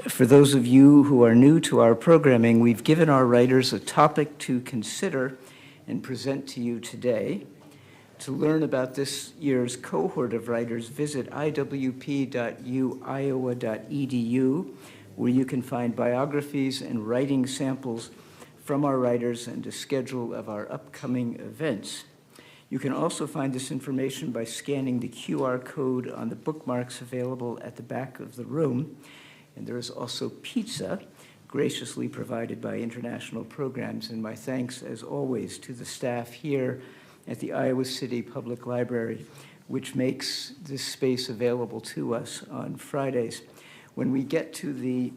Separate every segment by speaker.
Speaker 1: For those of you who are new to our programming, we've given our writers a topic to consider and present to you today. To learn about this year's cohort of writers, visit iwp.uiowa.edu, where you can find biographies and writing samples from our writers and a schedule of our upcoming events. You can also find this information by scanning the QR code on the bookmarks available at the back of the room. And there is also pizza, graciously provided by International Programs. And my thanks, as always, to the staff here at the Iowa City Public Library, which makes this space available to us on Fridays. When we get to the,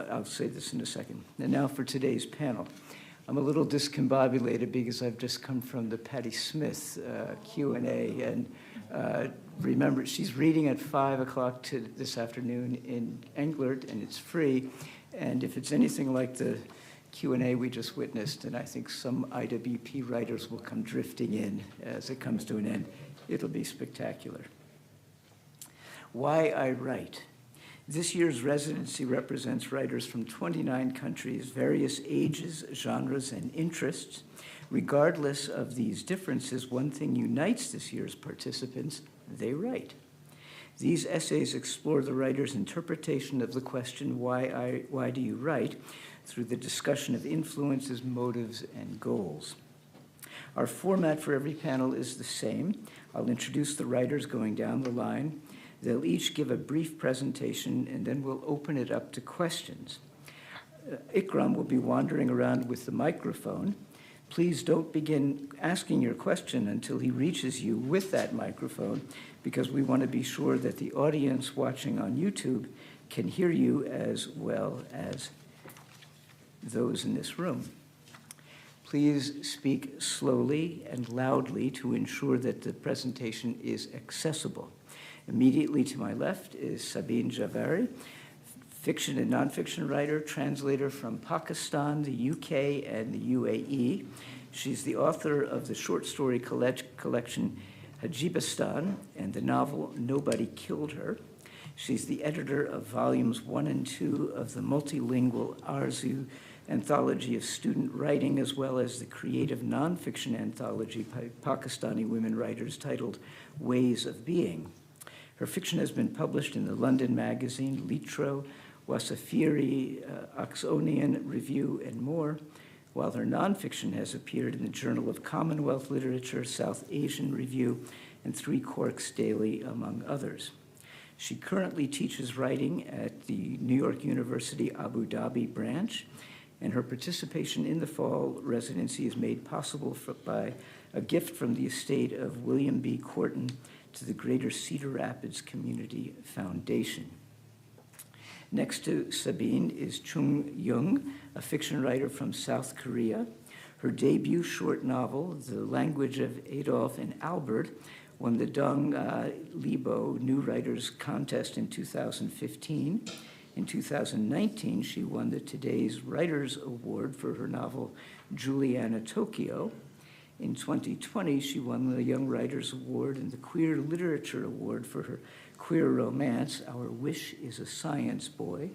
Speaker 1: I'll say this in a second. And now for today's panel. I'm a little discombobulated because I've just come from the Patti Smith Q&A, and remember, she's reading at 5 o'clock this afternoon in Englert, and it's free. And if it's anything like the Q&A we just witnessed, and I think some IWP writers will come drifting in as it comes to an end, it'll be spectacular. Why I write. This year's residency represents writers from 29 countries, various ages, genres, and interests. Regardless of these differences, one thing unites this year's participants: they write. These essays explore the writer's interpretation of the question, why do you write, through the discussion of influences, motives, and goals. Our format for every panel is the same. I'll introduce the writers going down the line. They'll each give a brief presentation, and then we'll open it up to questions. Ikram will be wandering around with the microphone. Please don't begin asking your question until he reaches you with that microphone, because we want to be sure that the audience watching on YouTube can hear you as well as those in this room. Please speak slowly and loudly to ensure that the presentation is accessible. Immediately to my left is Sabyn Javeri, fiction and nonfiction writer, translator from Pakistan, the UK, and the UAE. She's the author of the short story collection Hijabistan and the novel Nobody Killed Her. She's the editor of volumes 1 and 2 of the multilingual Arzu Anthology of Student Writing, as well as the creative nonfiction anthology by Pakistani women writers titled Ways of Being. Her fiction has been published in the London magazine Litro, Wasafiri, Oxonian Review, and more, while her nonfiction has appeared in the Journal of Commonwealth Literature, South Asian Review, and 3 Quarks Daily, among others. She currently teaches writing at the New York University Abu Dhabi branch, and her participation in the Fall Residency is made possible by a gift from the estate of William B. Quarton to the Greater Cedar Rapids Community Foundation. Next to Sabyn is Chung Young, a fiction writer from South Korea. Her debut short novel, The Language of Adolf and Albert, won the Dong Libo New Writers Contest in 2015. In 2019, she won the Today's Writers Award for her novel Juliana Tokyo. In 2020, she won the Young Writers Award and the Queer Literature Award for her queer romance, Our Wish is a Science Boy.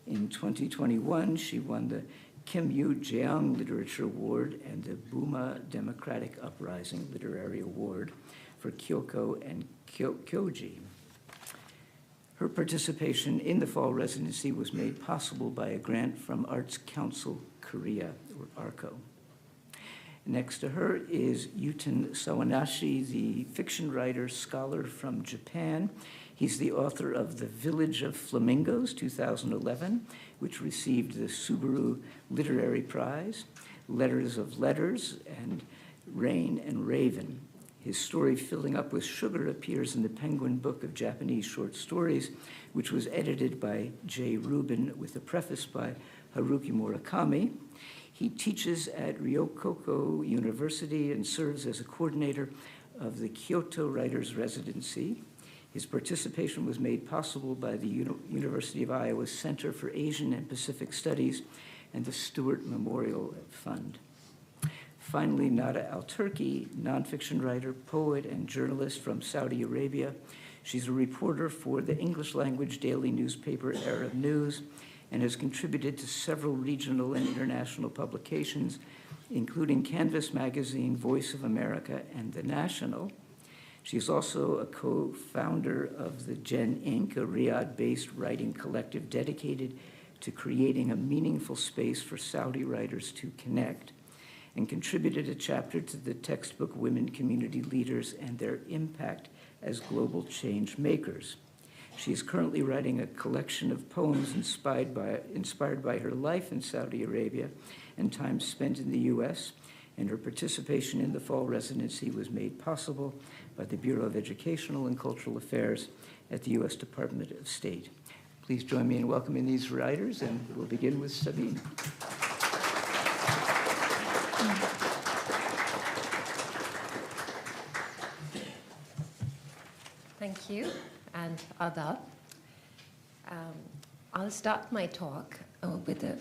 Speaker 1: In 2021, she won the Kim Yu-jeong Literature Award and the Buma Democratic Uprising Literary Award for Kyoko and Kyoji. Her participation in the Fall Residency was made possible by a grant from Arts Council Korea, or ARCO. Next to her is Yutin Sawanashi, the fiction writer, scholar from Japan. He's the author of The Village of Flamingos, 2011, which received the Subaru Literary Prize, Letters of Letters, and Rain and Raven. His story, Filling Up with Sugar, appears in the Penguin Book of Japanese Short Stories, which was edited by J. Rubin with a preface by Haruki Murakami. He teaches at Ryokoko University and serves as a coordinator of the Kyoto Writers Residency. His participation was made possible by the University of Iowa Center for Asian and Pacific Studies and the Stewart Memorial Fund. Finally, Nada Al-Turki, nonfiction writer, poet, and journalist from Saudi Arabia. She's a reporter for the English language daily newspaper Arab News and has contributed to several regional and international publications, including Canvas Magazine, Voice of America, and The National. She's also a co-founder of the Gen Inc., a Riyadh-based writing collective dedicated to creating a meaningful space for Saudi writers to connect, and contributed a chapter to the textbook Women Community Leaders and Their Impact as Global Change Makers. She is currently writing a collection of poems inspired by her life in Saudi Arabia and time spent in the U.S., and her participation in the Fall Residency was made possible by the Bureau of Educational and Cultural Affairs at the U.S. Department of State. Please join me in welcoming these writers, and we'll begin with Sabyn.
Speaker 2: Thank you, and adab. I'll start my talk with a,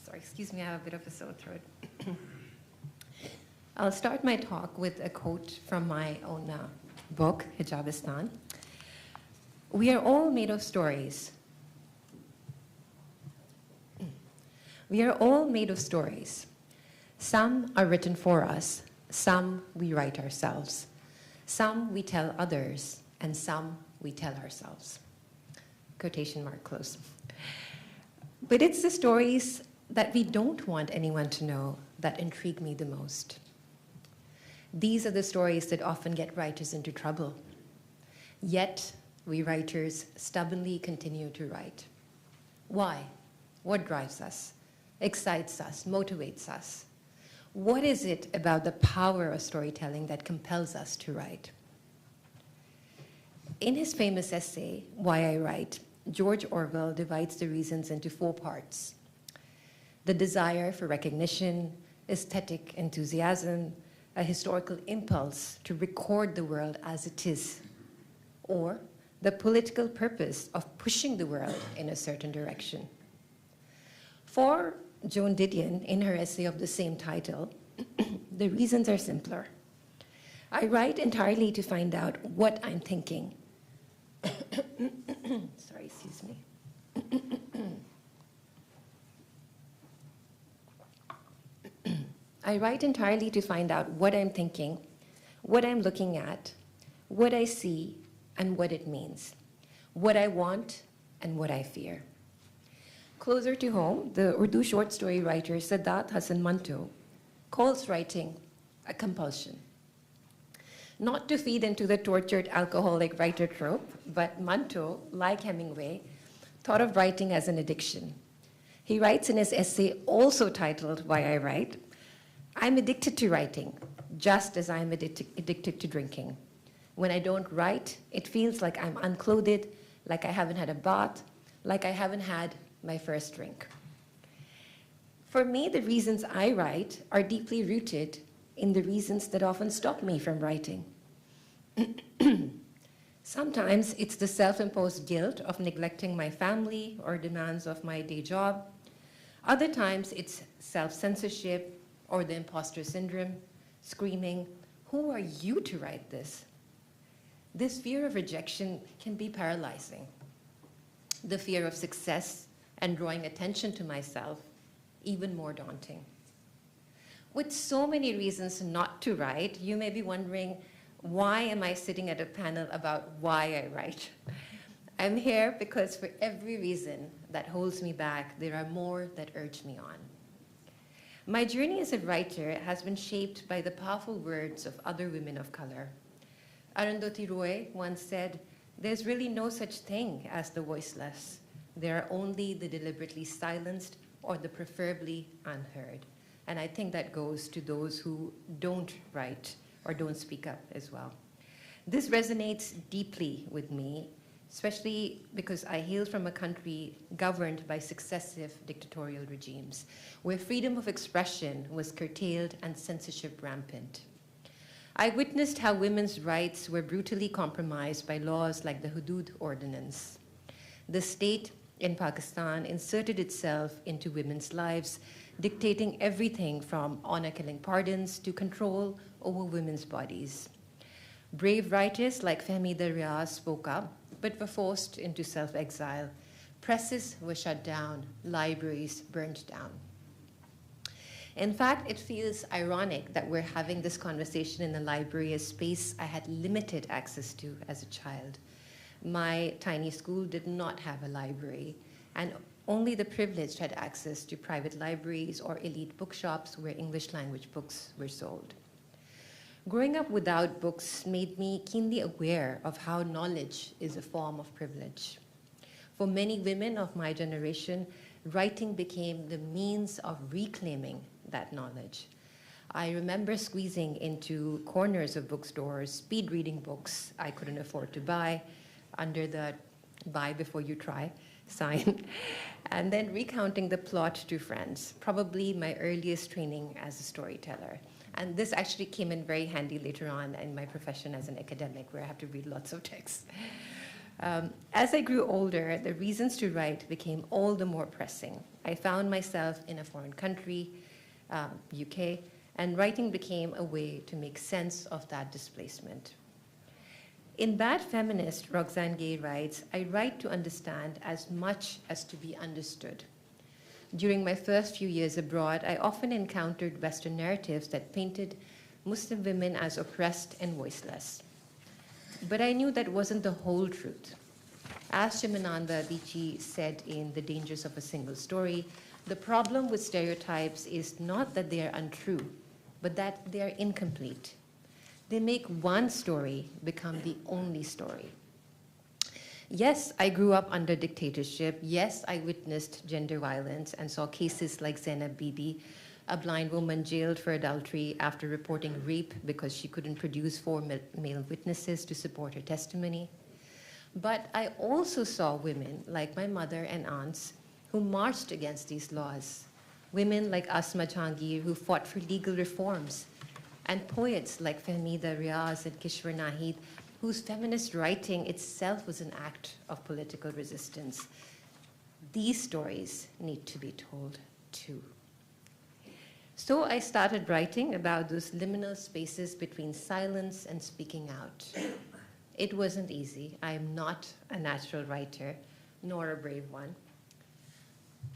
Speaker 2: sorry, excuse me, I have a bit of a sore throat. I'll start my talk with a quote from my own book, Hijabistan. We are all made of stories. We are all made of stories. Some are written for us, some we write ourselves. Some we tell others, and some we tell ourselves. Quotation mark close. But it's the stories that we don't want anyone to know that intrigue me the most. These are the stories that often get writers into trouble. Yet, we writers stubbornly continue to write. Why? What drives us, excites us, motivates us? What is it about the power of storytelling that compels us to write? In his famous essay, Why I Write, George Orwell divides the reasons into 4 parts: the desire for recognition, aesthetic enthusiasm, a historical impulse to record the world as it is, or the political purpose of pushing the world in a certain direction. For Joan Didion, in her essay of the same title, the reasons are simpler. I write entirely to find out what I'm thinking. Sorry, excuse me. I write entirely to find out what I'm thinking, what I'm looking at, what I see, and what it means, what I want and what I fear. Closer to home, the Urdu short story writer Sadat Hasan Manto calls writing a compulsion. Not to feed into the tortured alcoholic writer trope, but Manto, like Hemingway, thought of writing as an addiction. He writes in his essay, also titled Why I Write, I'm addicted to writing, just as I'm addicted to drinking. When I don't write, it feels like I'm unclothed, like I haven't had a bath, like I haven't had my first drink. For me, the reasons I write are deeply rooted in the reasons that often stop me from writing. Sometimes it's the self-imposed guilt of neglecting my family or demands of my day job. Other times it's self-censorship or the imposter syndrome, screaming, "Who are you to write this?" This fear of rejection can be paralyzing. The fear of success and drawing attention to myself, even more daunting. With so many reasons not to write, you may be wondering, why am I sitting at a panel about why I write? I'm here because for every reason that holds me back, there are more that urge me on. My journey as a writer has been shaped by the powerful words of other women of color. Arundhati Roy once said, "There's really no such thing as the voiceless. There are only the deliberately silenced or the preferably unheard." And I think that goes to those who don't write or don't speak up as well. This resonates deeply with me, especially because I hail from a country governed by successive dictatorial regimes, where freedom of expression was curtailed and censorship rampant. I witnessed how women's rights were brutally compromised by laws like the Hudud Ordinance. The state in Pakistan inserted itself into women's lives, dictating everything from honor-killing pardons to control over women's bodies. Brave writers like Fahmida Riaz spoke up, but were forced into self-exile. Presses were shut down, libraries burned down. In fact, it feels ironic that we're having this conversation in the library, a space I had limited access to as a child. My tiny school did not have a library, and only the privileged had access to private libraries or elite bookshops where English language books were sold. Growing up without books made me keenly aware of how knowledge is a form of privilege. For many women of my generation, writing became the means of reclaiming that knowledge. I remember squeezing into corners of bookstores, speed reading books I couldn't afford to buy under the buy before you try sign, and then recounting the plot to friends, probably my earliest training as a storyteller. And this actually came in very handy later on in my profession as an academic, where I have to read lots of texts. As I grew older, the reasons to write became all the more pressing. I found myself in a foreign country, UK, and writing became a way to make sense of that displacement. In Bad Feminist, Roxane Gay writes, I write to understand as much as to be understood. During my first few years abroad, I often encountered Western narratives that painted Muslim women as oppressed and voiceless. But I knew that wasn't the whole truth. As Shimananda Adichie said in The Dangers of a Single Story, the problem with stereotypes is not that they are untrue, but that they are incomplete. They make one story become the only story. Yes, I grew up under dictatorship. Yes, I witnessed gender violence and saw cases like Zainab Bibi, a blind woman jailed for adultery after reporting rape because she couldn't produce 4 male witnesses to support her testimony. But I also saw women like my mother and aunts who marched against these laws, women like Asma Jahangir who fought for legal reforms, and poets like Fahmida Riaz and Kishwar Nahid, whose feminist writing itself was an act of political resistance. These stories need to be told too. So I started writing about those liminal spaces between silence and speaking out. It wasn't easy. I am not a natural writer, nor a brave one.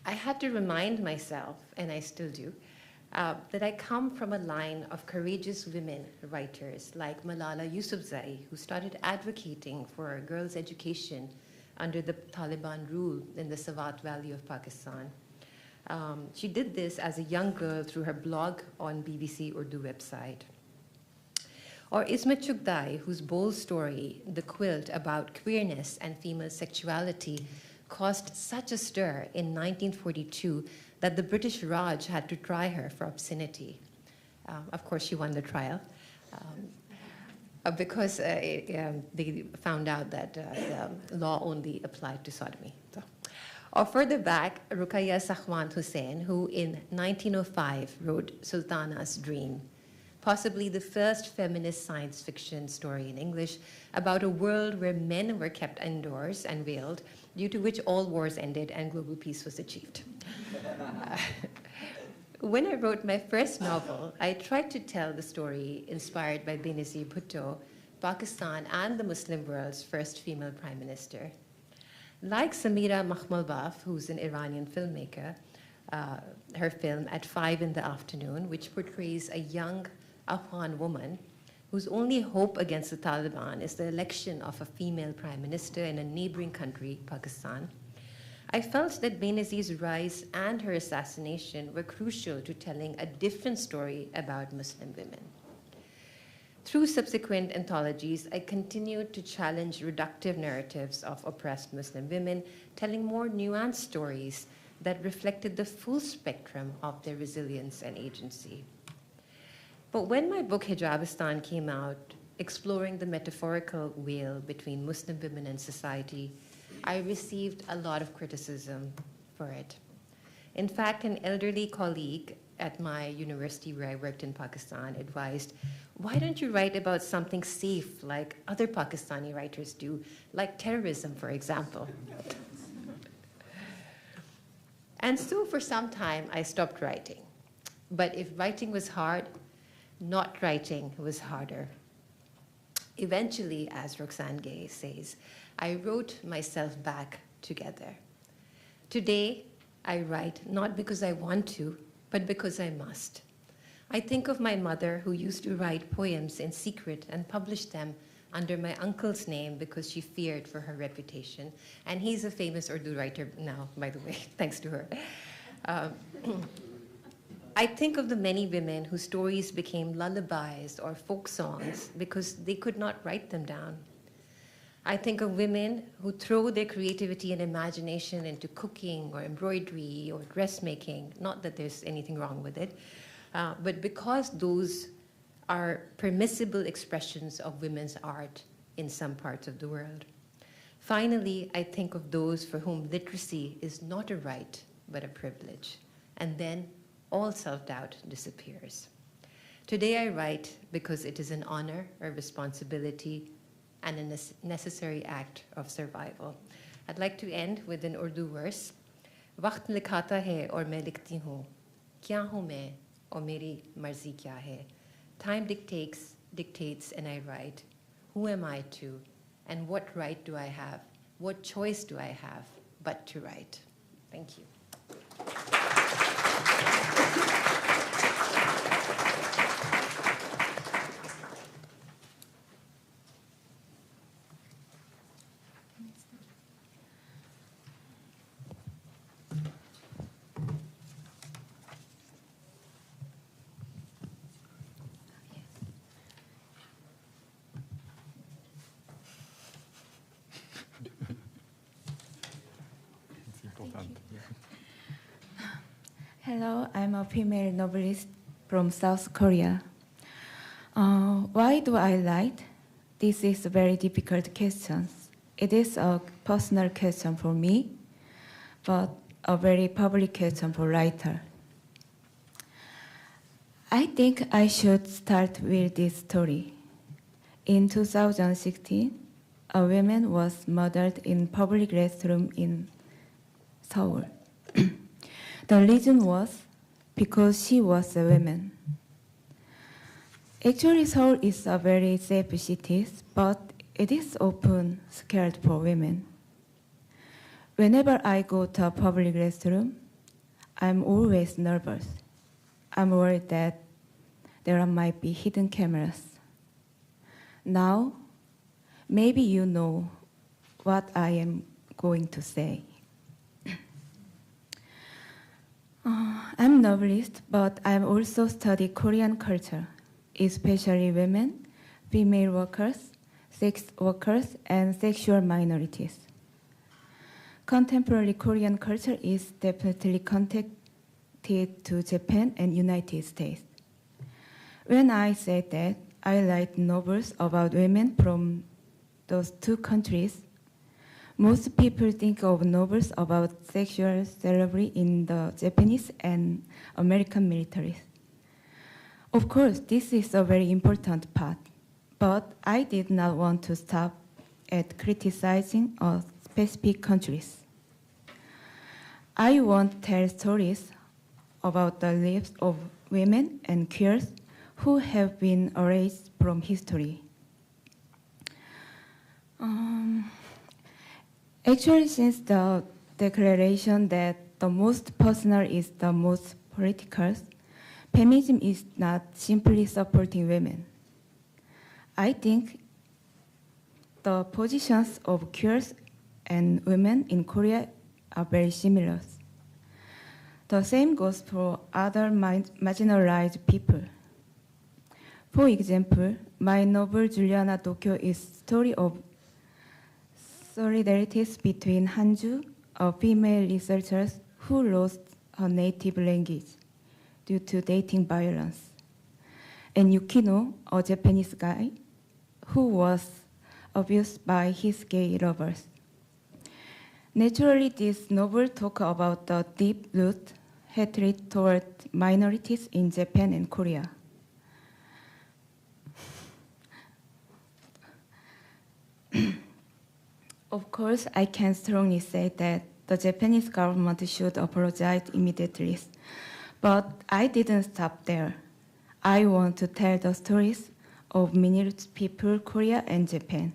Speaker 2: I had to remind myself, and I still do, that I come from a line of courageous women writers like Malala Yousafzai, who started advocating for girls' education under the Taliban rule in the Swat Valley of Pakistan. She did this as a young girl through her blog on BBC Urdu website. Or Ismet Chugdai, whose bold story, The Quilt, about queerness and female sexuality, caused such a stir in 1942 that the British Raj had to try her for obscenity. Of course, she won the trial because they found out that the law only applied to sodomy. So. Or further back, Ruqayya Sakhwant Hussain, who in 1905 wrote Sultana's Dream, possibly the first feminist science fiction story in English about a world where men were kept indoors and veiled, due to which all wars ended and global peace was achieved. When I wrote my first novel, I tried to tell the story inspired by Benazir Bhutto, Pakistan and the Muslim world's first female prime minister. Like Samira Makhmalbaf, who's an Iranian filmmaker, her film At 5 in the Afternoon, which portrays a young Afghan woman whose only hope against the Taliban is the election of a female prime minister in a neighboring country, Pakistan. I felt that Benazir's rise and her assassination were crucial to telling a different story about Muslim women. Through subsequent anthologies, I continued to challenge reductive narratives of oppressed Muslim women, telling more nuanced stories that reflected the full spectrum of their resilience and agency. But when my book Hijabistan came out, exploring the metaphorical veil between Muslim women and society, I received a lot of criticism for it. In fact, an elderly colleague at my university where I worked in Pakistan advised, why don't you write about something safe like other Pakistani writers do, like terrorism, for example? And so for some time, I stopped writing. But if writing was hard, not writing was harder. Eventually, as Roxane Gay says, I wrote myself back together. Today, I write not because I want to, but because I must. I think of my mother who used to write poems in secret and publish them under my uncle's name because she feared for her reputation. And he's a famous Urdu writer now, by the way, thanks to her. I think of the many women whose stories became lullabies or folk songs because they could not write them down. I think of women who throw their creativity and imagination into cooking or embroidery or dressmaking, not that there's anything wrong with it, but because those are permissible expressions of women's art in some parts of the world. Finally, I think of those for whom literacy is not a right, but a privilege. And then all self-doubt disappears. Today I write because it is an honor, a responsibility, and a necessary act of survival. I'd like to end with an Urdu verse. Waqt likhata hai aur main likhti hoon. Kya hoon main aur meri marzi kya hai? Time dictates, and I write. Who am I to, and what right do I have? What choice do I have but to write? Thank you.
Speaker 3: Hello, I'm a female novelist from South Korea. Why do I write? This is a very difficult question. It is a personal question for me, but a very public question for writer. I think I should start with this story. In 2016, a woman was murdered in public restroom in Seoul. The reason was because she was a woman. Actually, Seoul is a very safe city, but it is often scared for women. Whenever I go to a public restroom, I'm always nervous. I'm worried that there might be hidden cameras. Now, maybe you know what I am going to say. I'm a novelist, but I also study Korean culture, especially women, female workers, sex workers, and sexual minorities. Contemporary Korean culture is definitely connected to Japan and United States. When I say that I write novels about women from those two countries, most people think of novels about sexual slavery in the Japanese and American militaries. Of course, this is a very important part, but I did not want to stop at criticizing specific countries. I want to tell stories about the lives of women and queers who have been erased from history. Actually, since the declaration that the most personal is the most political, feminism is not simply supporting women. I think the positions of queers and women in Korea are very similar. The same goes for other marginalized people. For example, my novel Juliana Tokyo is a story of solidarities between Hanju, a female researcher who lost her native language due to dating violence, and Yukino, a Japanese guy who was abused by his gay lovers. Naturally, this novel talks about the deep-rooted hatred toward minorities in Japan and Korea. Of course, I can strongly say that the Japanese government should apologize immediately, but I didn't stop there. I want to tell the stories of minorities people, Korea and Japan.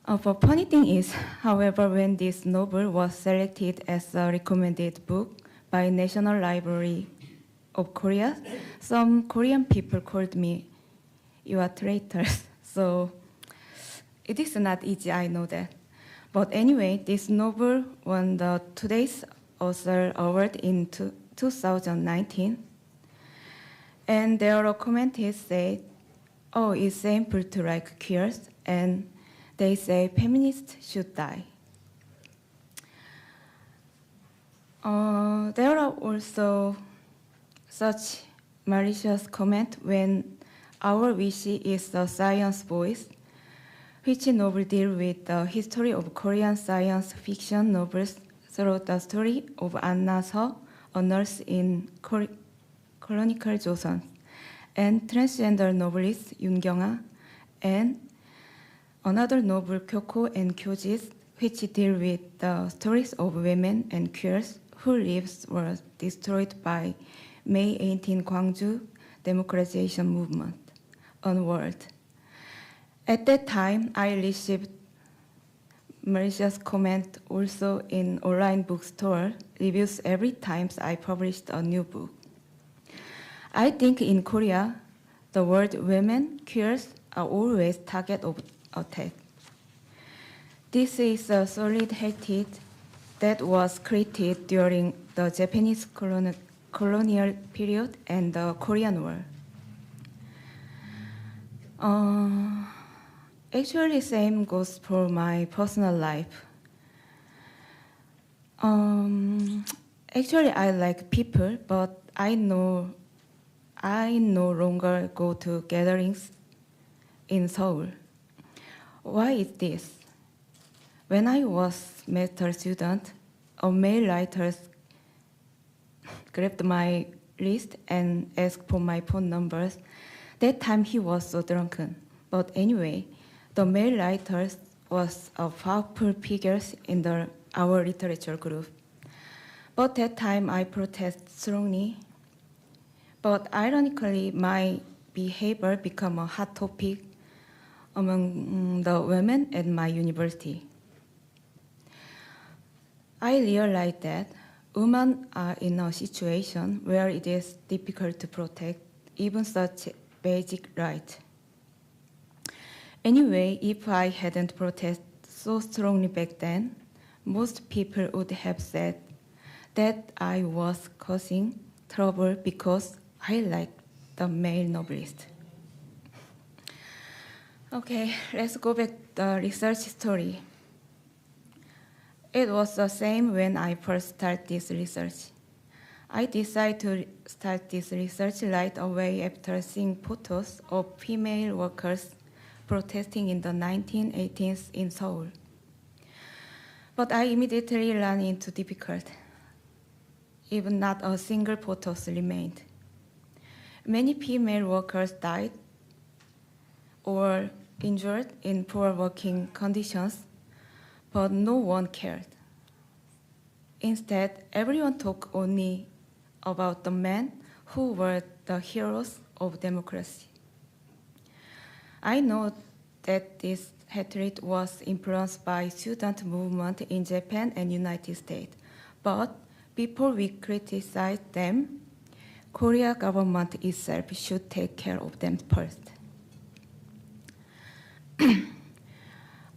Speaker 3: The funny thing is, however, when this novel was selected as a recommended book by National Library of Korea, some Korean people called me, "You are traitors." So it is not easy, I know that. But anyway, this novel won the Today's Author Award in 2019. And their commentators say, "Oh, it's shameful to like queers," and they say feminists should die. There are also such malicious comments when Our Wish is the Science Voice, which novel deal with the history of Korean science fiction novels through the story of Anna Seo, a nurse in colonial Joseon, and transgender novelist Yoon Kyung-ah, and another novel, Kyoko and Kyojis, which deal with the stories of women and queers whose lives were destroyed by May 18 Gwangju democratization movement onward. At that time, I received malicious comment also in online bookstore reviews every time I published a new book. I think in Korea, the word women, queers are always target of attack. This is a solid hatred that was created during the Japanese colonial period and the Korean War. Actually, same goes for my personal life. Actually, I like people, but I no longer go to gatherings in Seoul. Why is this? When I was master student, a male writer grabbed my list and asked for my phone numbers. That time he was so drunken. But anyway, the male writer was a powerful figure in our literature group. But that time I protested strongly. But ironically, my behavior became a hot topic among the women at my university. I realized that women are in a situation where it is difficult to protect even such basic rights. Anyway, if I hadn't protested so strongly back then, most people would have said that I was causing trouble because I liked the male novelist. Okay, let's go back to the research story. It was the same when I first started this research. I decided to start this research right away after seeing photos of female workers protesting in the 1980s in Seoul. But I immediately ran into difficulty. Even not a single photo remained. Many female workers died or injured in poor working conditions, but no one cared. Instead, everyone talked only about the men who were the heroes of democracy. I know that this hatred was influenced by student movement in Japan and United States, but before we criticize them, Korea government itself should take care of them first.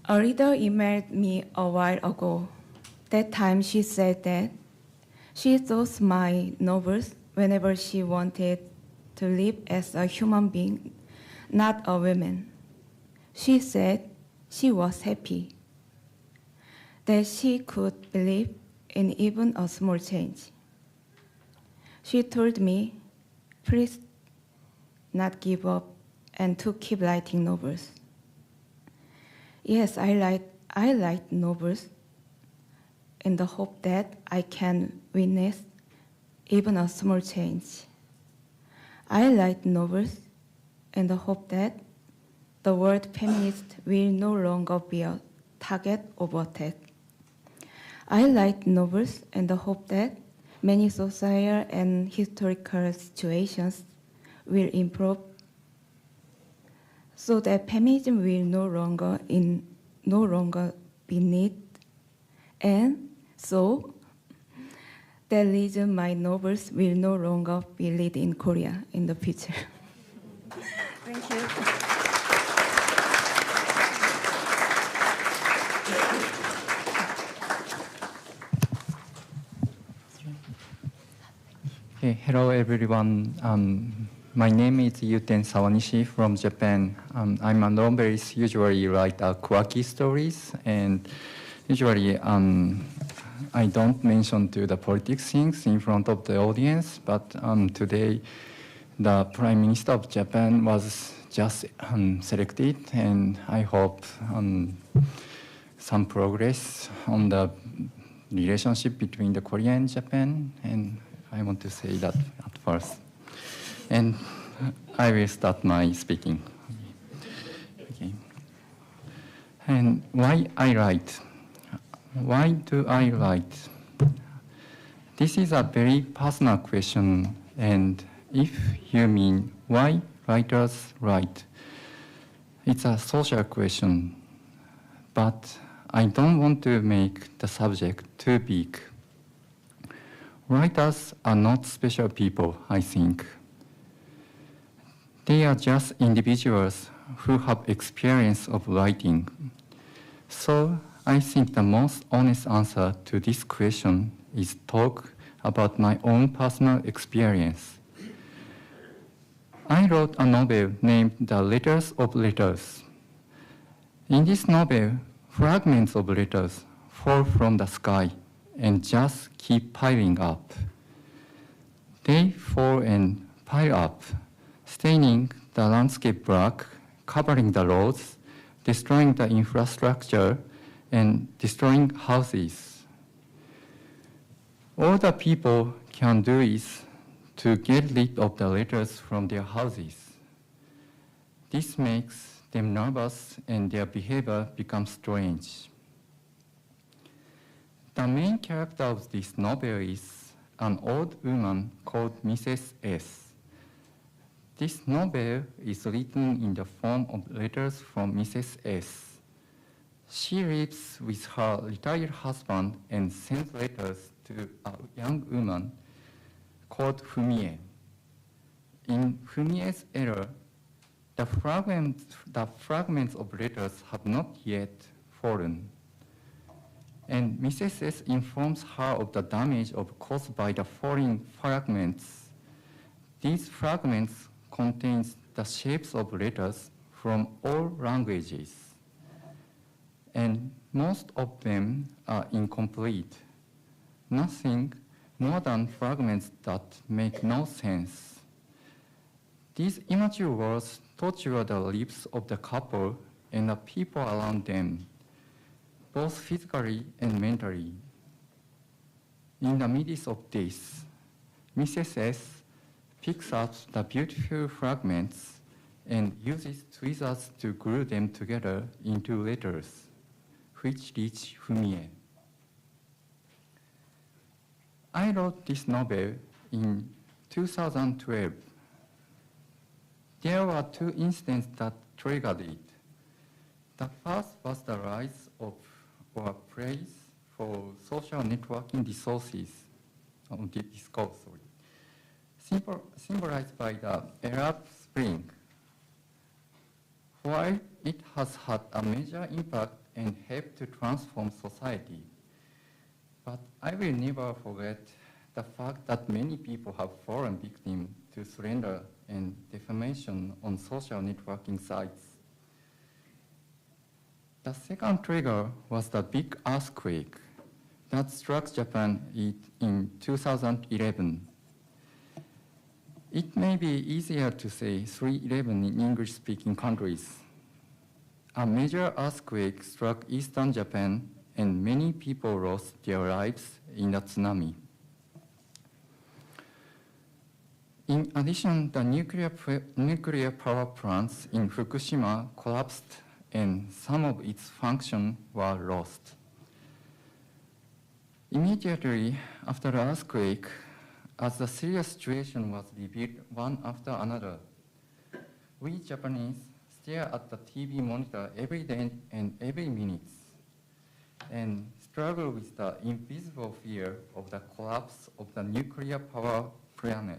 Speaker 3: A reader emailed me a while ago. That time she said that she thought my novels whenever she wanted to live as a human being, not a woman. She said she was happy, that she could believe in even a small change. She told me, please not give up and to keep writing novels. Yes, I write novels in the hope that I can witness even a small change. I write novels in the hope that the word feminist will no longer be a target of attack. I write novels in the hope that many social and historical situations will improve so that feminism will no longer be needed, and so that reason my novels will no longer be read in Korea in the future. Thank you.
Speaker 4: Okay, hello everyone. My name is Yuten Sawanishi from Japan. I'm a novelist, usually write quirky stories, and usually I don't mention to the politics things in front of the audience, but today the Prime Minister of Japan was just selected, and I hope some progress on the relationship between the Korea and Japan, and I want to say that at first. And I will start my speaking. Okay. And why I write? Why do I write? This is a very personal question, and if you mean why writers write, it's a social question, but I don't want to make the subject too big. Writers are not special people, I think. They are just individuals who have experience of writing. So I think the most honest answer to this question is talk about my own personal experience. I wrote a novel named The Letters of Letters. In this novel, fragments of letters fall from the sky and just keep piling up. They fall and pile up, staining the landscape black, covering the roads, destroying the infrastructure, and destroying houses. All the people can do is to get rid of the letters from their houses. This makes them nervous and their behavior becomes strange. The main character of this novel is an old woman called Mrs. S. This novel is written in the form of letters from Mrs. S. She lives with her retired husband and sends letters to a young woman called Fumie. In Fumie's era, the fragments of letters have not yet fallen. And Mrs. S informs her of the damage caused by the falling fragments. These fragments contain the shapes of letters from all languages, and most of them are incomplete. Nothing more than fragments that make no sense. These immature words torture the lives of the couple and the people around them, both physically and mentally. In the midst of this, Mrs. S picks up the beautiful fragments and uses tweezers to glue them together into letters, which reach Fumie. I wrote this novel in 2012. There were two incidents that triggered it. The first was the rise of or praise for social networking discourse, symbolized by the Arab Spring. While it has had a major impact and helped to transform society, but I will never forget the fact that many people have fallen victim to slander and defamation on social networking sites. The second trigger was the big earthquake that struck Japan in 2011. It may be easier to say 311 in English-speaking countries. A major earthquake struck eastern Japan, and many people lost their lives in the tsunami. In addition, the nuclear power plants in Fukushima collapsed, and some of its functions were lost. Immediately after the earthquake, as the serious situation was revealed one after another, we Japanese stare at the TV monitor every day and every minute, and struggle with the invisible fear of the collapse of the nuclear power plant.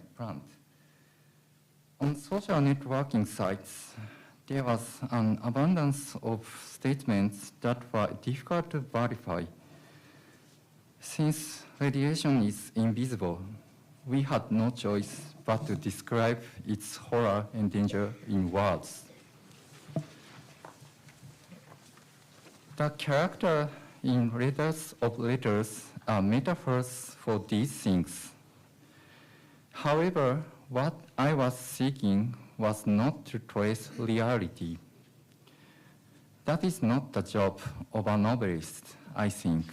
Speaker 4: On social networking sites, there was an abundance of statements that were difficult to verify. Since radiation is invisible, we had no choice but to describe its horror and danger in words. The character in Letters of Letters are metaphors for these things. However, what I was seeking was not to trace reality. That is not the job of a novelist, I think.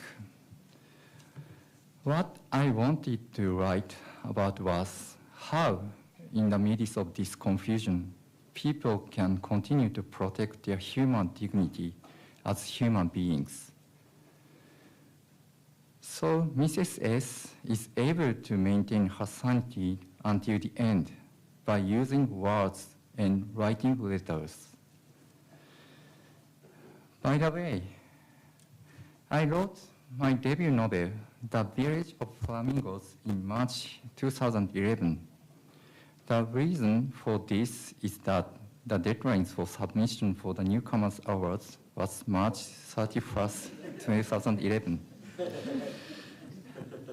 Speaker 4: What I wanted to write about was how, in the midst of this confusion, people can continue to protect their human dignity as human beings. So Mrs. S is able to maintain her sanity until the end by using words and writing letters. By the way, I wrote my debut novel, The Village of Flamingos, in March 2011. The reason for this is that the deadlines for submission for the Newcomers Awards was March 31st, 2011.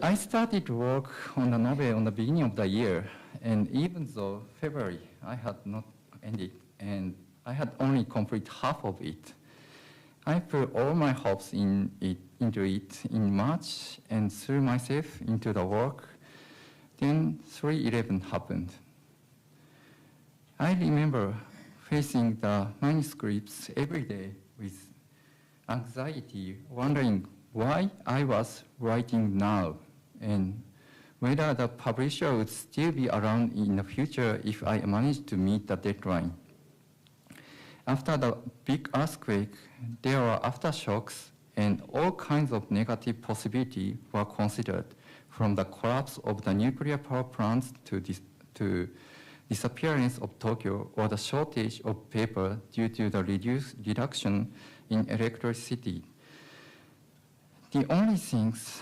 Speaker 4: I started work on the novel on the beginning of the year, and even though February I had not ended and I had only completed half of it, I put all my hopes into it in March and threw myself into the work. Then 3/11 happened. I remember facing the manuscripts every day with anxiety, wondering why I was writing now and whether the publisher would still be around in the future if I managed to meet the deadline. After the big earthquake, there were aftershocks, and all kinds of negative possibilities were considered, from the collapse of the nuclear power plants to disappearance of Tokyo or the shortage of paper due to the reduction in electricity. The only things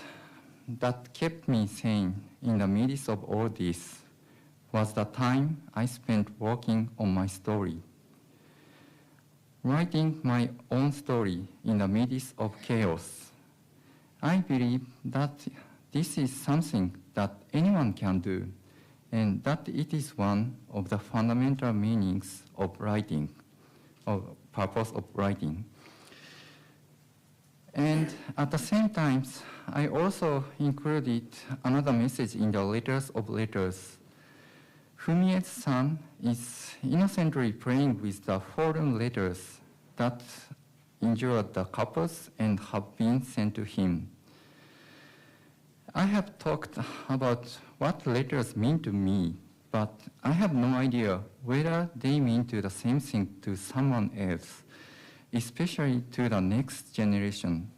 Speaker 4: that kept me sane in the midst of all this was the time I spent working on my story. Writing my own story in the midst of chaos. I believe that this is something that anyone can do, and that it is one of the fundamental meanings of writing, or purpose of writing. And at the same time, I also included another message in the Letters of Letters. Fumie's son is innocently playing with the fallen letters that injured the couples and have been sent to him. I have talked about what letters mean to me, but I have no idea whether they mean to the same thing to someone else, especially to the next generation.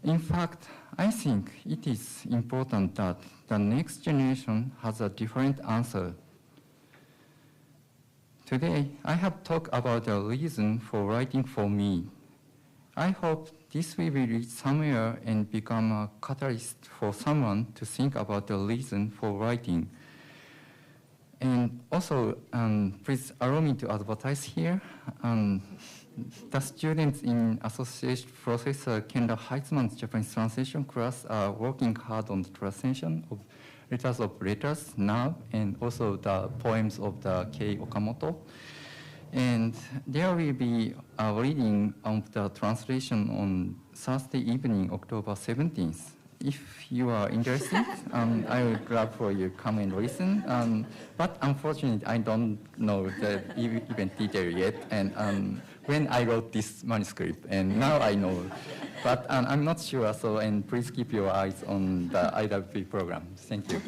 Speaker 4: In fact, I think it is important that the next generation has a different answer. Today, I have talked about the reason for writing for me. I hope this will be reached somewhere and become a catalyst for someone to think about the reason for writing. And also, please allow me to advertise here. The students in Associate Professor Kendall Heitzman's Japanese translation class are working hard on the translation of Letters of Letters now, and also the poems of the Kei Okamoto. And there will be a reading of the translation on Thursday evening, October 17th. If you are interested, I would love for you to come and listen. But unfortunately, I don't know the event detail yet. And when I wrote this manuscript, and now I know, but I'm not sure. So, and please keep your eyes on the IWP program. Thank you.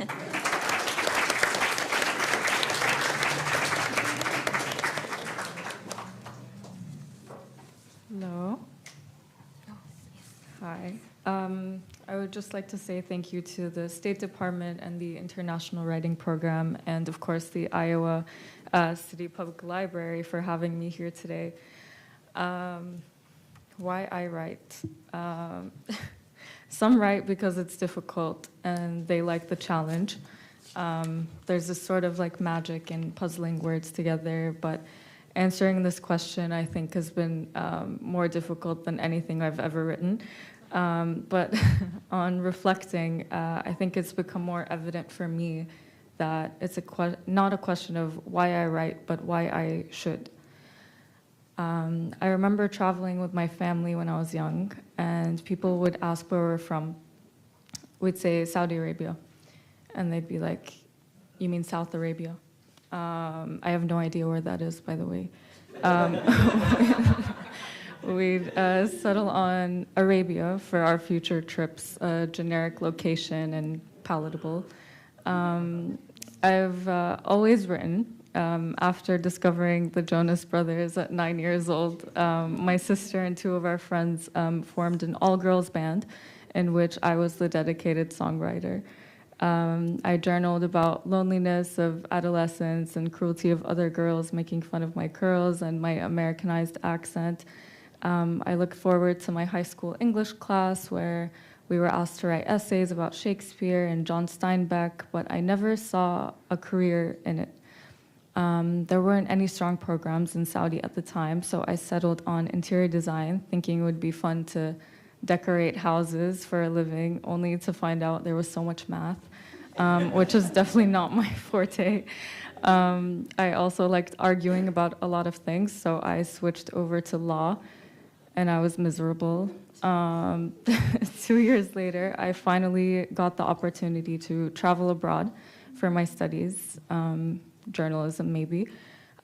Speaker 5: Hello. Hi. I would just like to say thank you to the State Department and the International Writing Program, and of course the Iowa City Public Library for having me here today. Why I write? Some write because it's difficult and they like the challenge. There's this sort of like magic in puzzling words together, but answering this question, I think, has been more difficult than anything I've ever written. But on reflecting, I think it's become more evident for me that it's not a question of why I write, but why I should. I remember traveling with my family when I was young, and people would ask where we're from. We'd say Saudi Arabia, and they'd be like, "You mean South Arabia?" I have no idea where that is, by the way. We'd settle on Arabia for our future trips, a generic location and palatable. I've always written. After discovering the Jonas Brothers at 9 years old, my sister and two of our friends formed an all-girls band in which I was the dedicated songwriter. I journaled about loneliness of adolescence and cruelty of other girls making fun of my curls and my Americanized accent. I look forward to my high school English class where we were asked to write essays about Shakespeare and John Steinbeck, but I never saw a career in it. There weren't any strong programs in Saudi at the time, so I settled on interior design, thinking it would be fun to decorate houses for a living, only to find out there was so much math, which is definitely not my forte. I also liked arguing about a lot of things, so I switched over to law, and I was miserable. 2 years later, I finally got the opportunity to travel abroad for my studies, journalism maybe.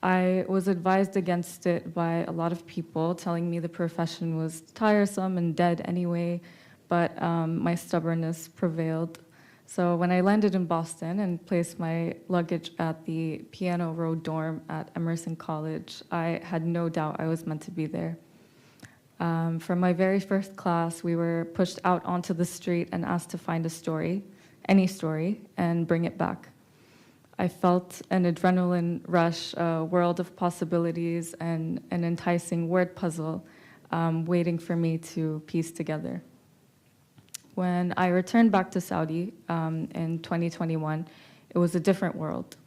Speaker 5: I was advised against it by a lot of people, telling me the profession was tiresome and dead anyway, but my stubbornness prevailed. So when I landed in Boston and placed my luggage at the Piano Road dorm at Emerson College, I had no doubt I was meant to be there. For my very first class, we were pushed out onto the street and asked to find a story, any story, and bring it back. I felt an adrenaline rush, a world of possibilities, and an enticing word puzzle waiting for me to piece together. When I returned back to Saudi in 2021, it was a different world.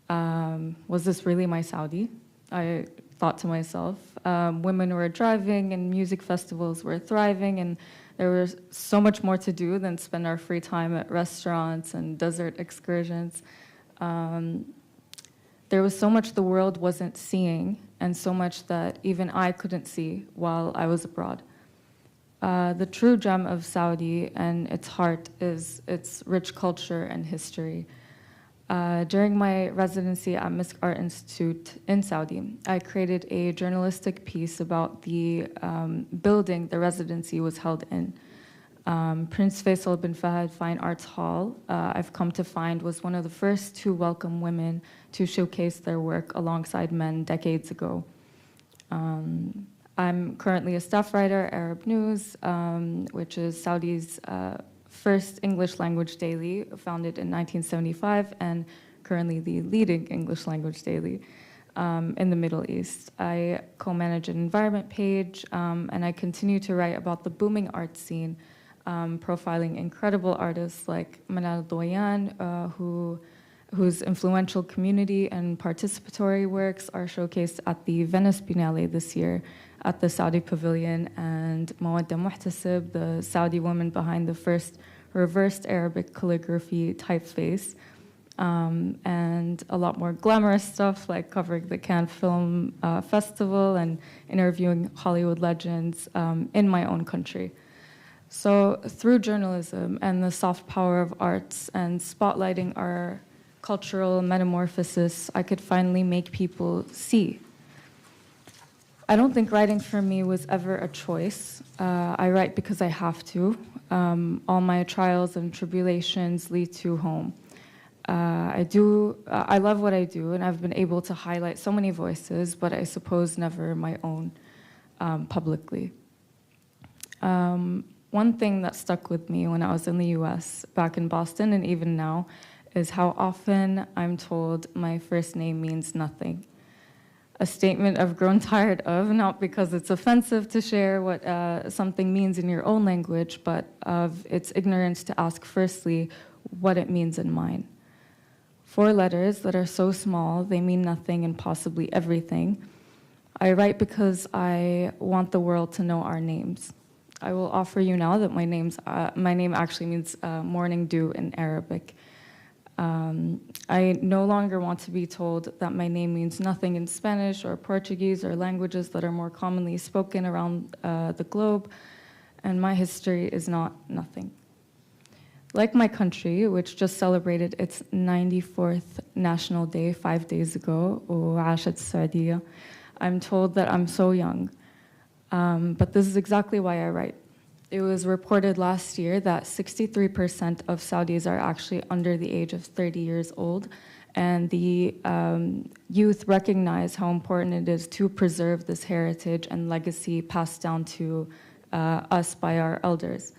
Speaker 5: Was this really my Saudi? I thought to myself. Women were driving and music festivals were thriving, and there was so much more to do than spend our free time at restaurants and desert excursions. There was so much the world wasn't seeing, and so much that even I couldn't see while I was abroad. The true gem of Saudi and its heart is its rich culture and history. During my residency at Misk Art Institute in Saudi, I created a journalistic piece about the building the residency was held in. Prince Faisal bin Fahad Fine Arts Hall, I've come to find, was one of the first to welcome women to showcase their work alongside men decades ago. I'm currently a staff writer at Arab News, which is Saudi's first English language daily, founded in 1975, and currently the leading English language daily in the Middle East. I co-manage an environment page, and I continue to write about the booming art scene, profiling incredible artists like Manal Doyan, whose influential community and participatory works are showcased at the Venice Biennale this year at the Saudi Pavilion, and Mawadda Muhtasib, the Saudi woman behind the first reversed Arabic calligraphy typeface, and a lot more glamorous stuff like covering the Cannes Film Festival and interviewing Hollywood legends in my own country. So through journalism and the soft power of arts and spotlighting our cultural metamorphosis, I could finally make people see. I don't think writing for me was ever a choice. I write because I have to. All my trials and tribulations lead to home. I love what I do, and I've been able to highlight so many voices, but I suppose never my own publicly. One thing that stuck with me when I was in the US, back in Boston, and even now, is how often I'm told my first name means nothing. A statement I've grown tired of, not because it's offensive to share what something means in your own language, but of its ignorance to ask firstly what it means in mine. 4 letters that are so small, they mean nothing and possibly everything. I write because I want the world to know our names. I will offer you now that my name actually means morning dew in Arabic. I no longer want to be told that my name means nothing in Spanish or Portuguese or languages that are more commonly spoken around the globe, and my history is not nothing. Like my country, which just celebrated its 94th National Day 5 days ago, وعاشت السعودية, I'm told that I'm so young. But this is exactly why I write. It was reported last year that 63% of Saudis are actually under the age of 30 years old, and the youth recognize how important it is to preserve this heritage and legacy passed down to us by our elders.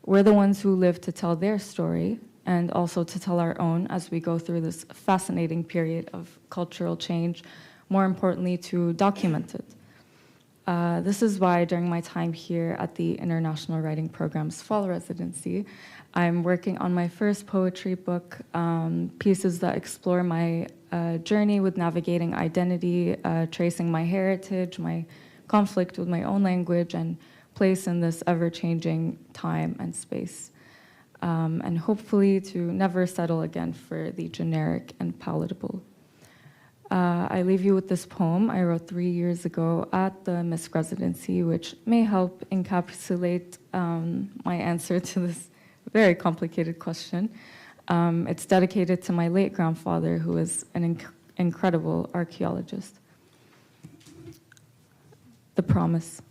Speaker 5: We're the ones who live to tell their story and also to tell our own as we go through this fascinating period of cultural change, more importantly, to document it. This is why during my time here at the International Writing Program's Fall Residency, I'm working on my first poetry book, pieces that explore my journey with navigating identity, tracing my heritage, my conflict with my own language, and place in this ever-changing time and space. And hopefully to never settle again for the generic and palatable. I leave you with this poem I wrote 3 years ago at the Miss Residency, which may help encapsulate my answer to this very complicated question. It's dedicated to my late grandfather, who is an incredible archaeologist. The Promise.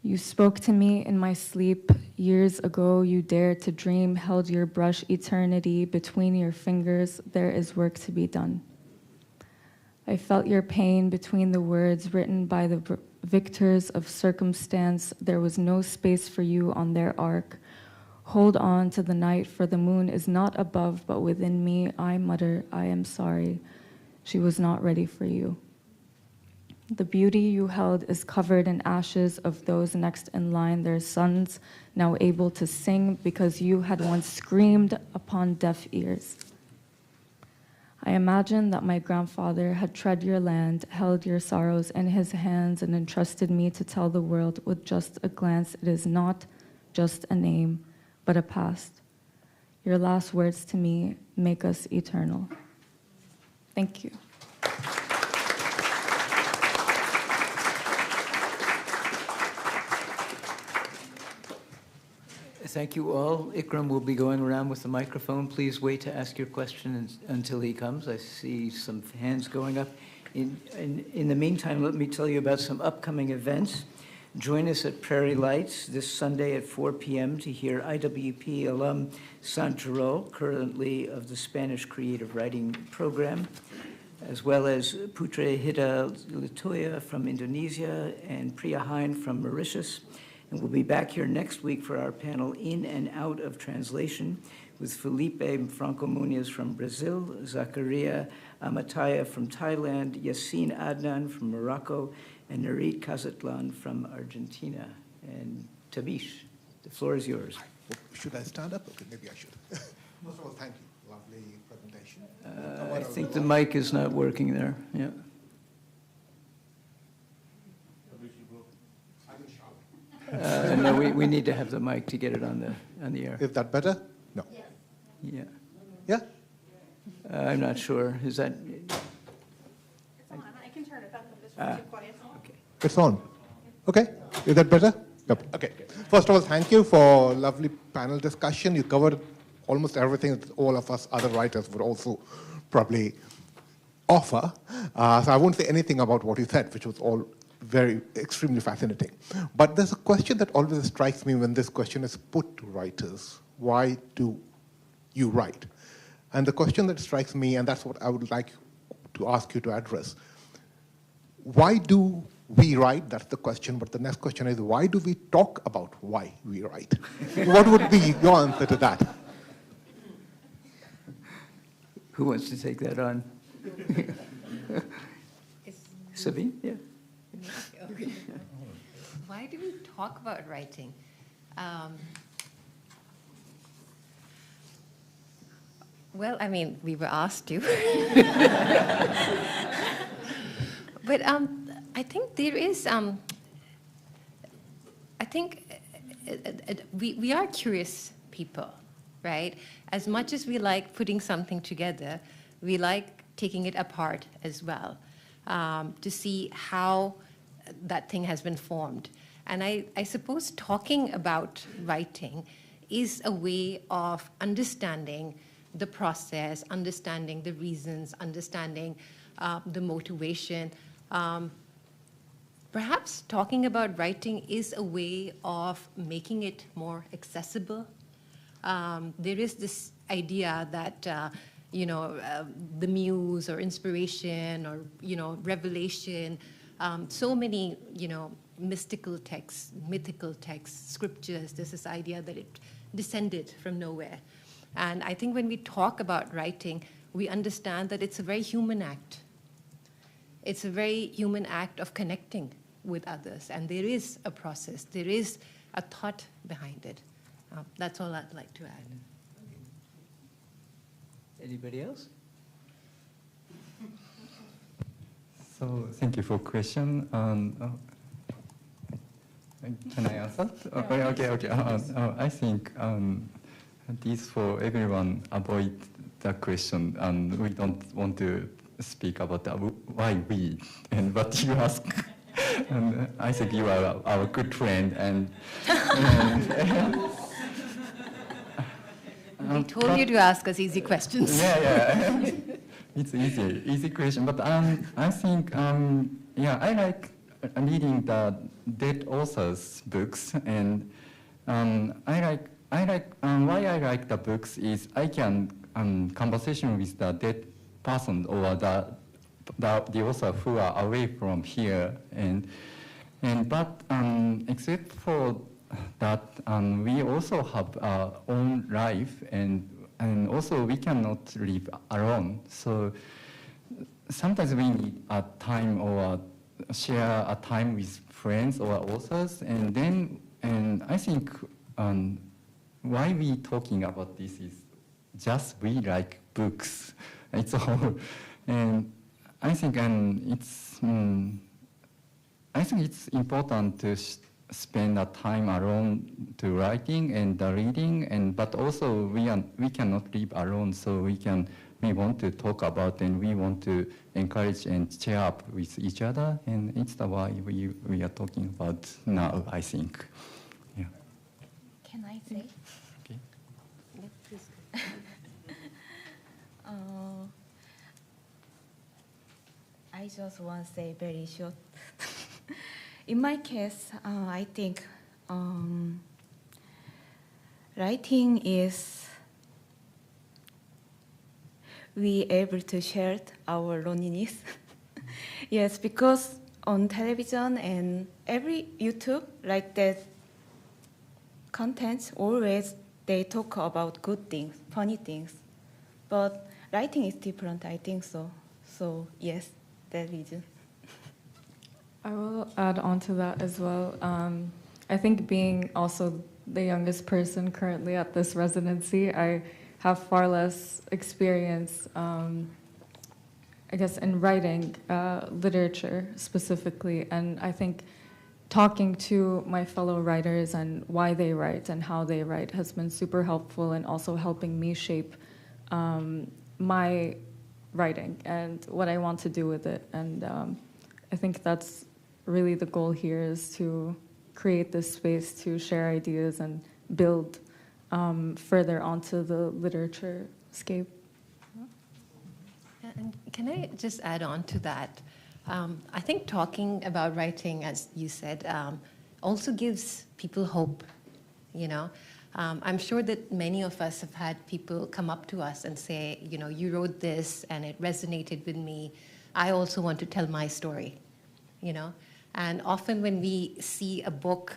Speaker 5: You spoke to me in my sleep. Years ago, you dared to dream, held your brush eternity between your fingers. There is work to be done. I felt your pain between the words written by the victors of circumstance. There was no space for you on their arc. Hold on to the night, for the moon is not above, but within me. I mutter, I am sorry. She was not ready for you. The beauty you held is covered in ashes of those next in line, their sons now able to sing because you had once screamed upon deaf ears. I imagine that my grandfather had tread your land, held your sorrows in his hands, and entrusted me to tell the world with just a glance it is not just a name, but a past. Your last words to me make us eternal. Thank you.
Speaker 1: Thank you all. Ikram will be going around with the microphone. Please wait to ask your question until he comes. I see some hands going up. In the meantime, let me tell you about some upcoming events. Join us at Prairie Lights this Sunday at 4 p.m. to hear IWP alum Sandro, currently of the Spanish Creative Writing Program, as well as Putre Hida Litoya from Indonesia and Priya Hein from Mauritius. And we'll be back here next week for our panel In and Out of Translation with Felipe Franco Muniz from Brazil, Zakaria Amataya from Thailand, Yassine Adnan from Morocco, and Narit Kazatlan from Argentina. And Tabish, the floor is yours.
Speaker 6: Should I stand up? Okay, maybe I should. First of all, thank you. Lovely presentation.
Speaker 1: I think the mic is not working there. Yeah. No, we need to have the mic to get it on the air.
Speaker 6: Is that better? No.
Speaker 1: Yeah.
Speaker 6: Yeah?
Speaker 1: I'm not sure. Is that?
Speaker 7: It's on. I can turn it up if this one's too quiet.
Speaker 1: Okay.
Speaker 6: It's on. Okay. Is that better? Yep. Okay. First of all, thank you for lovely panel discussion. You covered almost everything that all of us other writers would also probably offer. So I won't say anything about what you said, which was all very extremely fascinating. But there's a question that always strikes me when this question is put to writers. Why do you write? And the question that strikes me, and that's what I would like to ask you to address, why do we write? That's the question. But the next question is, why do we talk about why we write? What would be your answer to that?
Speaker 1: Who wants to take that on? Sabyn? Yeah.
Speaker 2: Okay. Why do we talk about writing? Well, I mean, we were asked to. But I think there is, I think we are curious people, right? As much as we like putting something together, we like taking it apart as well, to see how that thing has been formed. And I suppose talking about writing is a way of understanding the process, understanding the reasons, understanding the motivation. Perhaps talking about writing is a way of making it more accessible. There is this idea that the muse or inspiration or revelation, so many mystical texts, mythical texts, scriptures. There's this idea that it descended from nowhere. And I think when we talk about writing, we understand that it's a very human act. It's a very human act of connecting with others. And there is a process. There is a thought behind it. That's all I'd like to add.
Speaker 1: Anybody else?
Speaker 4: So thank you for question. Can I answer? Okay. I think this for everyone avoid the question, and we don't want to speak about why we and what you ask. And I think you are our good friend, and
Speaker 2: we told you to ask us easy questions.
Speaker 4: Yeah. It's easy question. But I think I like reading the dead authors' books, and why I like the books is I can conversation with the dead person or the author who are away from here, but except for that, we also have our own life, and also we cannot live alone. So sometimes we need a time or share a time with friends or authors, and I think why we talking about this is just we like books. It's all, and I think it's important to spend a time alone to writing and reading, but also we cannot live alone, so we want to talk about and we want to encourage and cheer up with each other, and it's the why we are talking about now, I think. Yeah.
Speaker 3: Can I say?
Speaker 4: Okay.
Speaker 3: I just want to say very short. In my case, I think writing is we able to share our loneliness. Yes, because on television and every YouTube, like that content, always they talk about good things, funny things. But writing is different, I think so. So yes, that reason.
Speaker 5: I will add on to that as well. I think being also the youngest person currently at this residency, I have far less experience, I guess, in writing literature specifically. And I think talking to my fellow writers and why they write and how they write has been super helpful, and also helping me shape my writing and what I want to do with it. And I think that's really the goal here, is to create this space to share ideas and build further onto the literature scape.
Speaker 2: And can I just add on to that? I think talking about writing, as you said, also gives people hope, I'm sure that many of us have had people come up to us and say, you wrote this and it resonated with me. I also want to tell my story, And often when we see a book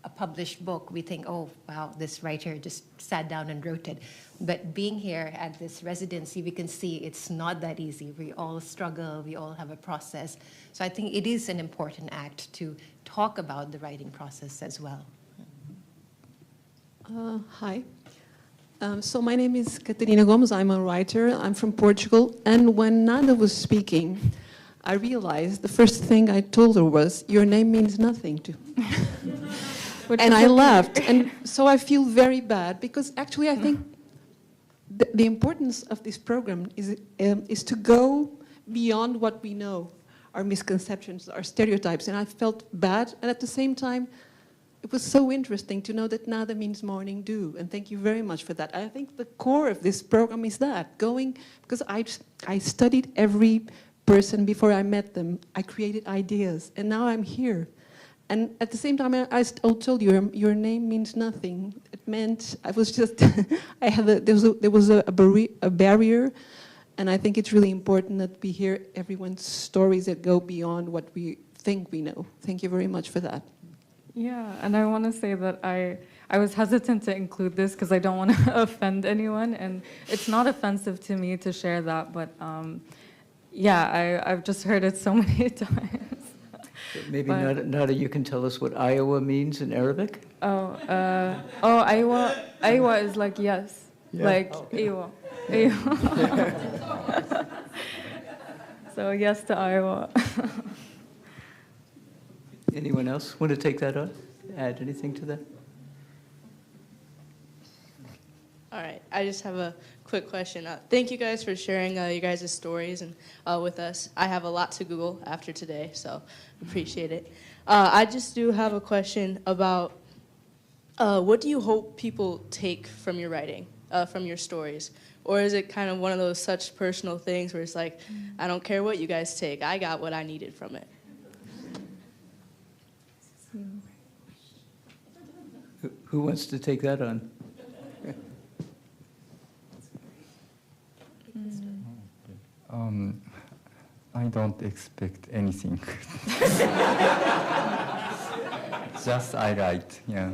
Speaker 2: a published book, we think, oh, wow, this writer just sat down and wrote it. But being here at this residency, we can see it's not that easy. We all struggle, we all have a process. So I think it is an important act to talk about the writing process as well.
Speaker 8: Hi. So my name is Catarina Gomes. I'm a writer. I'm from Portugal. And when Nada was speaking, I realized the first thing I told her was, your name means nothing to. And I laughed. And so I feel very bad because actually I think the importance of this program is to go beyond what we know, our misconceptions, our stereotypes. And I felt bad. And at the same time, it was so interesting to know that Nada means morning dew, and thank you very much for that. I think the core of this program is that, because I studied every person before I met them. I created ideas, and now I'm here. And at the same time, I told you, your name means nothing. It meant, I was just, there was a barrier, and I think it's really important that we hear everyone's stories that go beyond what we think we know. Thank you very much for that.
Speaker 5: Yeah, and I want to say that I was hesitant to include this because I don't want to offend anyone, and it's not offensive to me to share that, but yeah, I've just heard it so many times.
Speaker 1: Maybe Nada, you can tell us what Iowa means in Arabic?
Speaker 5: Iowa is like yes,
Speaker 1: yeah.
Speaker 5: like
Speaker 1: okay.
Speaker 5: Iowa. So yes to Iowa.
Speaker 1: Anyone else want to take that on? Add anything to that?
Speaker 7: All right, I just have a quick question. Thank you guys for sharing your guys' stories and with us. I have a lot to Google after today, so appreciate it. I just do have a question about what do you hope people take from your writing, from your stories? Or is it kind of one of those such personal things where it's like, I don't care what you guys take, I got what I needed from it?
Speaker 1: Who wants to take that on?
Speaker 4: I don't expect anything. Just I write, yeah.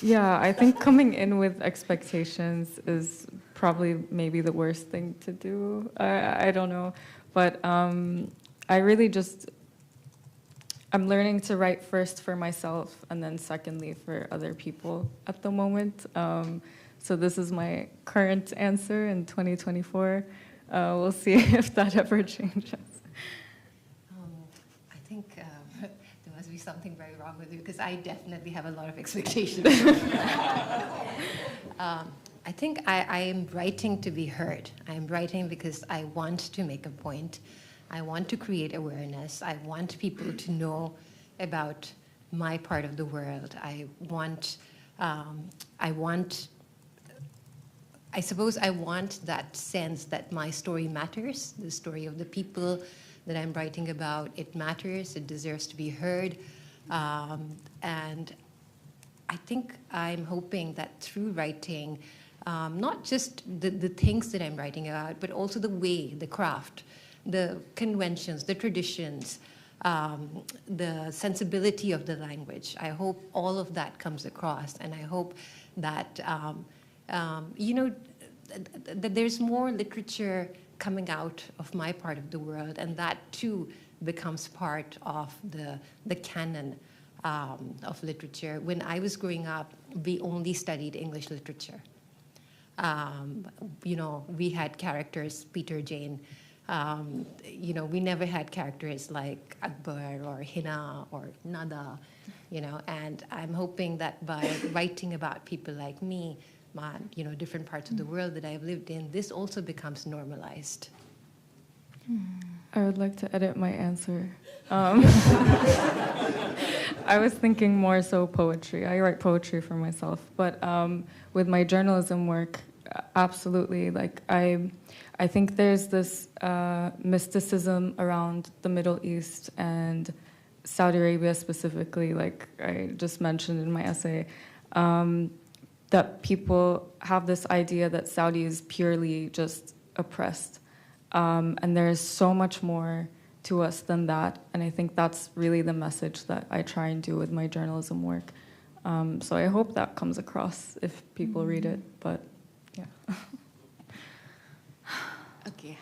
Speaker 5: Yeah, I think coming in with expectations is probably maybe the worst thing to do. I don't know, but I really just, I'm learning to write first for myself and then secondly for other people at the moment. So this is my current answer in 2024. We'll see if that ever changes.
Speaker 2: I think there must be something very wrong with you because I definitely have a lot of expectations. I think I am writing to be heard. I'm writing because I want to make a point. I want to create awareness. I want people to know about my part of the world. I suppose I want that sense that my story matters, the story of the people that I'm writing about. It matters, it deserves to be heard. And I think I'm hoping that through writing, not just the things that I'm writing about, but also the way, the craft, the conventions, the traditions, the sensibility of the language. I hope all of that comes across, and I hope that that there's more literature coming out of my part of the world, and that too becomes part of the canon of literature. When I was growing up, we only studied English literature. We had characters, Peter, Jane. We never had characters like Akbar or Hina or Nada, and I'm hoping that by writing about people like me, different parts of the world that I've lived in, this also becomes normalized.
Speaker 5: I would like to edit my answer. I was thinking more so poetry. I write poetry for myself, but with my journalism work, absolutely. Like I think there's this mysticism around the Middle East and Saudi Arabia specifically, like I just mentioned in my essay, that people have this idea that Saudi is purely just oppressed. And there's so much more to us than that. And I think that's really the message that I try and do with my journalism work. So I hope that comes across if people read it, but yeah.
Speaker 9: Okay.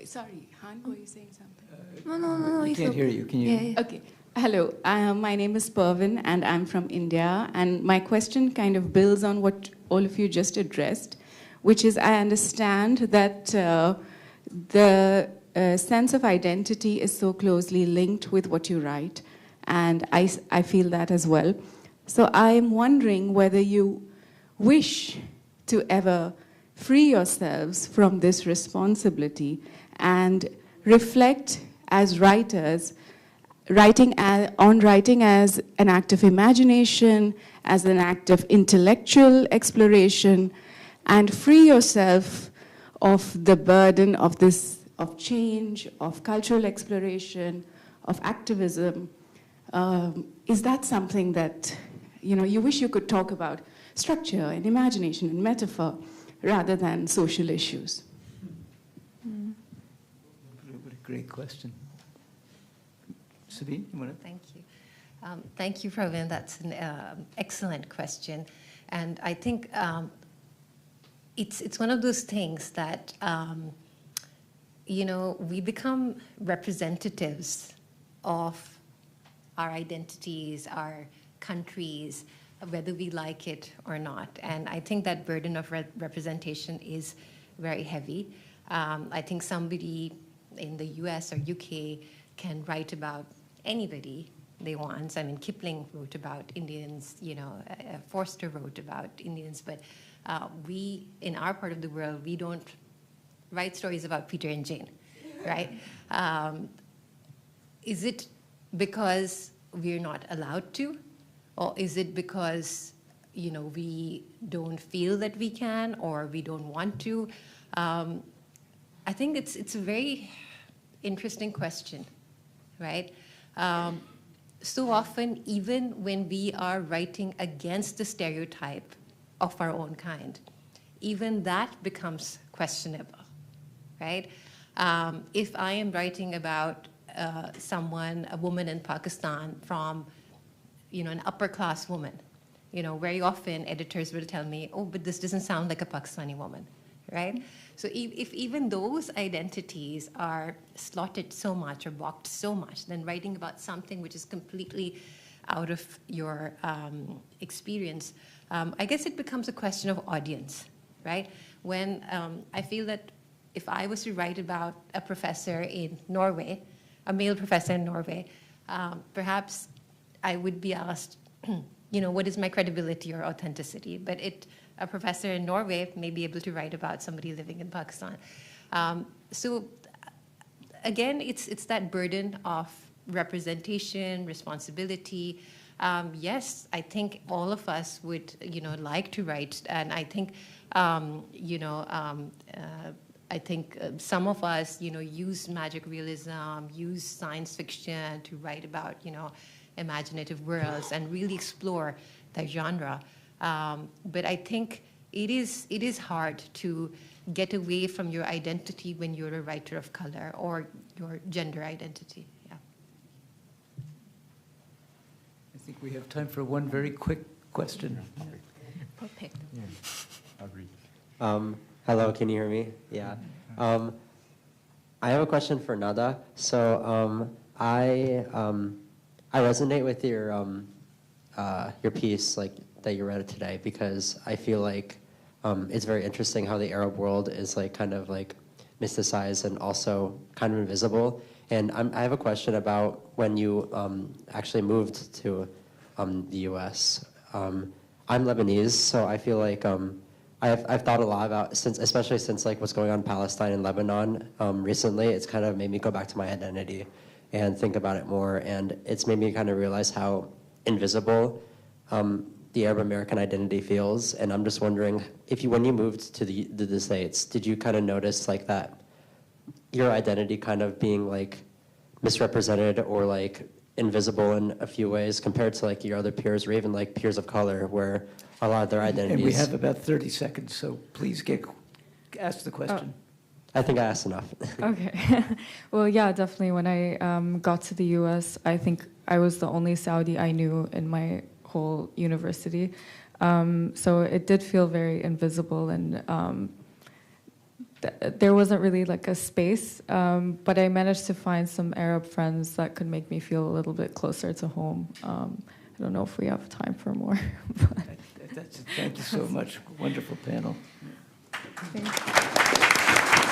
Speaker 9: Sorry, Han, were you saying something?
Speaker 3: No.
Speaker 1: I can't hear you. Can you?
Speaker 3: Yeah.
Speaker 9: Okay. Hello, my name is Pervin, and I'm from India. And my question kind of builds on what all of you just addressed, which is I understand that the sense of identity is so closely linked with what you write, and I feel that as well. So I'm wondering whether you wish to ever free yourselves from this responsibility and reflect as writers, writing as an act of imagination, as an act of intellectual exploration, and free yourself of the burden of change, of cultural exploration, of activism. Is that something that you wish you could talk about structure and imagination and metaphor rather than social issues?
Speaker 1: What a great question. Sabyn, you want to?
Speaker 2: Thank you. Thank you, Pravin. That's an excellent question. And I think it's one of those things that, we become representatives of our identities, our countries, whether we like it or not. And I think that burden of representation is very heavy. I think somebody in the US or UK can write about anybody they want. I mean, Kipling wrote about Indians, Forster wrote about Indians, but we, in our part of the world, we don't write stories about Peter and Jane, right? Is it because we're not allowed to? Or is it because, we don't feel that we can or we don't want to? I think it's a very interesting question, right? So often, even when we are writing against the stereotype of our own kind, even that becomes questionable, right? If I am writing about a woman in Pakistan from, an upper-class woman, very often editors will tell me, oh, but this doesn't sound like a Pakistani woman, right? So if even those identities are slotted so much or blocked so much, then writing about something which is completely out of your experience, I guess it becomes a question of audience, right? When I feel that if I was to write about a professor in Norway, a male professor in Norway, perhaps I would be asked, what is my credibility or authenticity? But a professor in Norway may be able to write about somebody living in Pakistan. So again, it's that burden of representation, responsibility. Yes, I think all of us would, like to write, and I think, some of us, use magic realism, use science fiction to write about, imaginative worlds and really explore that genre. But I think it is hard to get away from your identity when you're a writer of color or your gender identity. Yeah.
Speaker 1: I think we have time for one very quick question.
Speaker 2: Perfect.
Speaker 4: Yeah, agree.
Speaker 10: Hello, can you hear me? Yeah. I have a question for Nada. So I resonate with your piece, that you read today, because I feel like it's very interesting how the Arab world is kind of mysticized and also kind of invisible. And I have a question about when you actually moved to the U.S. I'm Lebanese, so I feel like I've thought a lot about, especially since what's going on in Palestine and Lebanon recently. It's kind of made me go back to my identity and think about it more, and it's made me kind of realize how invisible the Arab American identity feels. And I'm just wondering if when you moved to the States, did you kind of notice that your identity kind of being misrepresented or invisible in a few ways compared to your other peers, or even peers of color, where a lot of their identities.
Speaker 1: And we have about 30 seconds, so please ask the question.
Speaker 10: I think I asked enough.
Speaker 5: Okay. Well, yeah, definitely. When I got to the US, I think I was the only Saudi I knew in my whole university. So it did feel very invisible, and there wasn't really like a space. But I managed to find some Arab friends that could make me feel a little bit closer to home. I don't know if we have time for more.
Speaker 1: Thank you so much. Wonderful panel.
Speaker 5: Thank you.